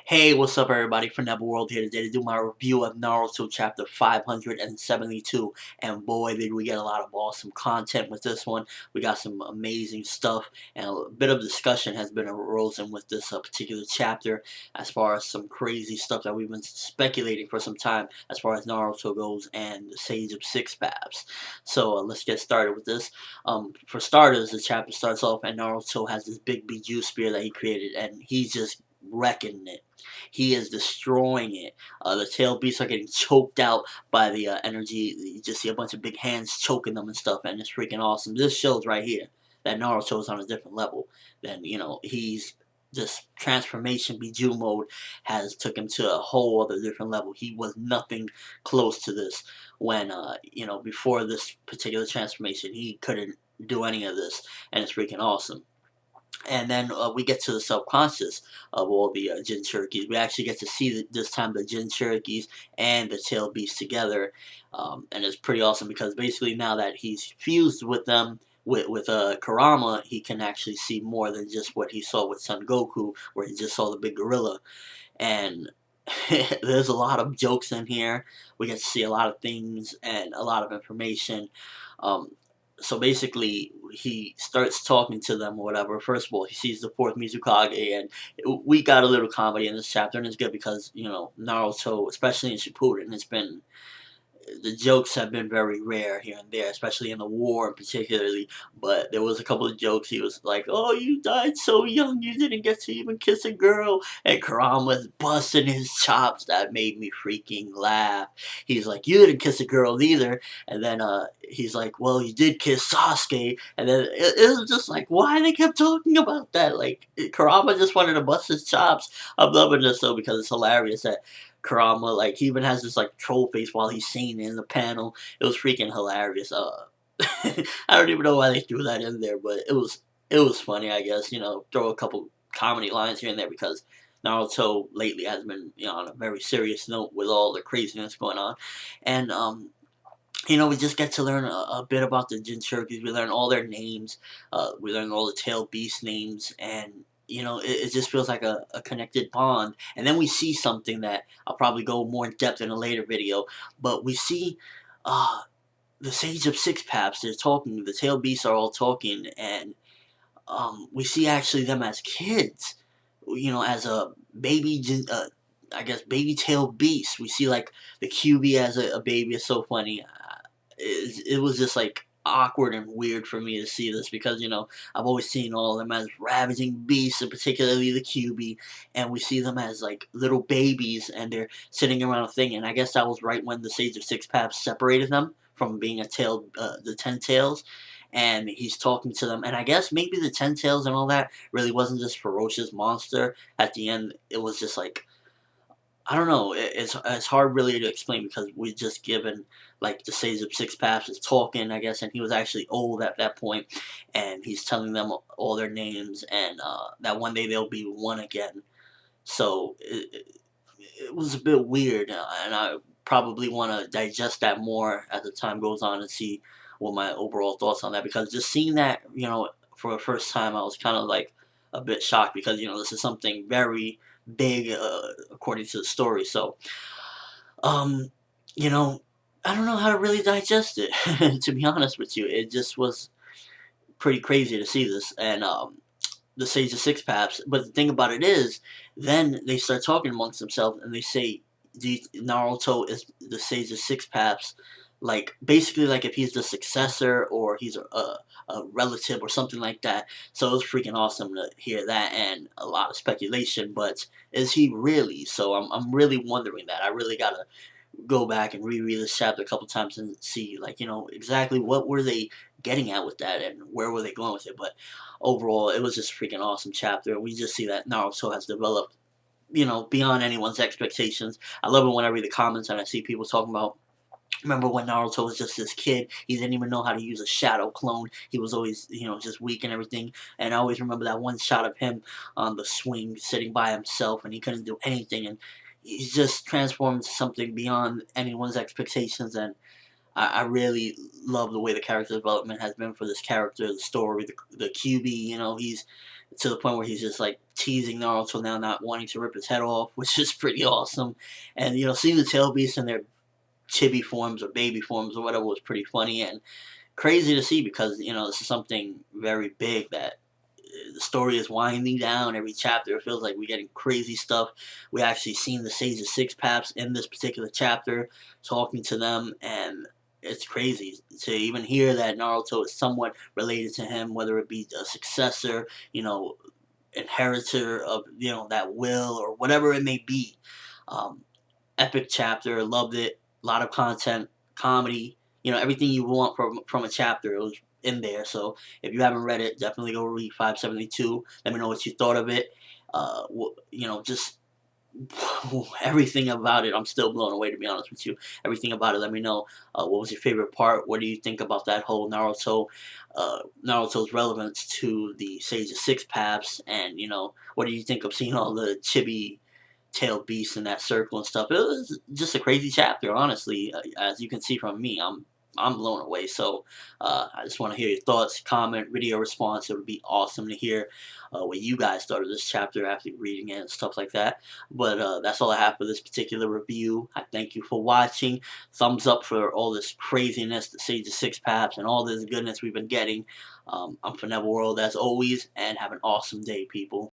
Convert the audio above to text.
Hey, what's up everybody? ForneverWorld here today to do my review of Naruto chapter 572. And boy, did we get a lot of awesome content with this one. We got some amazing stuff, and a bit of discussion has been arisen with this particular chapter as far as some crazy stuff that we've been speculating for some time as far as Naruto goes and the Sage of Six Paths. So let's get started with this. For starters, the chapter starts off and Naruto has this big Biju spear that he created, and he's just wrecking it. He is destroying it. The tail beasts are getting choked out by the energy. You just see a bunch of big hands choking them and stuff, and it's freaking awesome. This shows right here that Naruto is on a different level. Than he's this transformation Biju mode has took him to a whole other different level. He was nothing close to this when before this particular transformation. He couldn't do any of this, and it's freaking awesome. And then we get to the subconscious of all the Jin Cherokees. We actually get to see this time the Jin Cherokees and the Tail Beast together, and it's pretty awesome because basically now that he's fused with them, with Kurama, he can actually see more than just what he saw with Son Goku, where he just saw the big gorilla. And there's a lot of jokes in here. We get to see a lot of things and a lot of information. Um, so basically, he starts talking to them or whatever. First of all, he sees the fourth Mizukage, and we got a little comedy in this chapter, and it's good because Naruto, especially in Shippuden, it's been the jokes have been very rare here and there, especially in the war particularly. But there was a couple of jokes. He was like, "Oh, you died so young, you didn't get to even kiss a girl," and Karam was busting his chops. That made me freaking laugh. He's like, "You didn't kiss a girl either," and then he's like, "Well, you did kiss Sasuke," and then it was just like, why they kept talking about that? Like Karama just wanted to bust his chops. I'm loving this though because it's hilarious that Kurama, like, he even has this like troll face while he's singing in the panel. It was freaking hilarious. I don't even know why they threw that in there, but it was funny, I guess. Throw a couple comedy lines here and there because Naruto lately has been on a very serious note with all the craziness going on, and we just get to learn a bit about the Jinchurikis. We learn all their names. We learn all the tail beast names, and it just feels like a connected bond. And then we see something that I'll probably go more in depth in a later video. But we see uh, the Sage of Six Paths. They're talking. The tail beasts are all talking, and we see actually them as kids. As a baby. I guess baby tail beast. We see like the QB as a baby. It's so funny. It was just like awkward and weird for me to see this because I've always seen all of them as ravaging beasts, and particularly the QB, and we see them as like little babies, and they're sitting around a thing. And I guess that was right when the Sage of Six Paths separated them from being the Ten Tails, and he's talking to them. And I guess maybe the Ten Tails and all that really wasn't this ferocious monster. At the end, it was just like I don't know. It's hard really to explain because we just given like the Sage of Six Paths is talking, I guess, and he was actually old at that point, and he's telling them all their names, and that one day they'll be one again. So it was a bit weird, and I probably want to digest that more as the time goes on and see what my overall thoughts on that. Because just seeing that, for the first time, I was kind of like a bit shocked because this is something very big according to the story. So, um, you know, I don't know how to really digest it. To be honest with you, it just was pretty crazy to see this, and the Sage of Six Paths. But the thing about it is, then they start talking amongst themselves, and they say, Naruto is the Sage of Six Paths, like basically like if he's the successor or he's a relative or something like that. So it was freaking awesome to hear that, and a lot of speculation. But is he really? So I'm really wondering that. I really gotta go back and reread this chapter a couple times and see like exactly what were they getting at with that and where were they going with it. But overall it was just a freaking awesome chapter. We just see that Naruto has developed beyond anyone's expectations. I love it when I read the comments and I see people talking about, remember when Naruto was just this kid, he didn't even know how to use a shadow clone, he was always just weak and everything. And I always remember that one shot of him on the swing sitting by himself and he couldn't do anything, and he's just transformed into something beyond anyone's expectations. And I really love the way the character development has been for this character, the story, the QB. He's to the point where he's just like teasing Naruto now not wanting to rip his head off, which is pretty awesome. And seeing the tail beasts in their chibi forms or baby forms or whatever was pretty funny and crazy to see because this is something very big that the story is winding down every chapter. It feels like we're getting crazy stuff. We actually seen the Sage of Six Paths in this particular chapter, talking to them, and it's crazy to even hear that Naruto is somewhat related to him, whether it be a successor, inheritor of that will or whatever it may be. Um, Epic chapter, loved it. A lot of content, comedy, everything you want from a chapter. It was in there. So if you haven't read it, definitely go read 572. Let me know what you thought of it. Just everything about it. I'm still blown away, to be honest with you. Everything about it. Let me know. What was your favorite part? What do you think about that whole Naruto's relevance to the Sage of Six Paths? And what do you think of seeing all the chibi tailed beasts in that circle and stuff? It was just a crazy chapter, honestly. As you can see from me, I'm blown away. So I just want to hear your thoughts, comment, video response. It would be awesome to hear what you guys thought of this chapter after reading it and stuff like that. But that's all I have for this particular review. I thank you for watching. Thumbs up for all this craziness, the Sage of Six Paths, and all this goodness we've been getting. I'm ForneverWorld as always, and have an awesome day, people.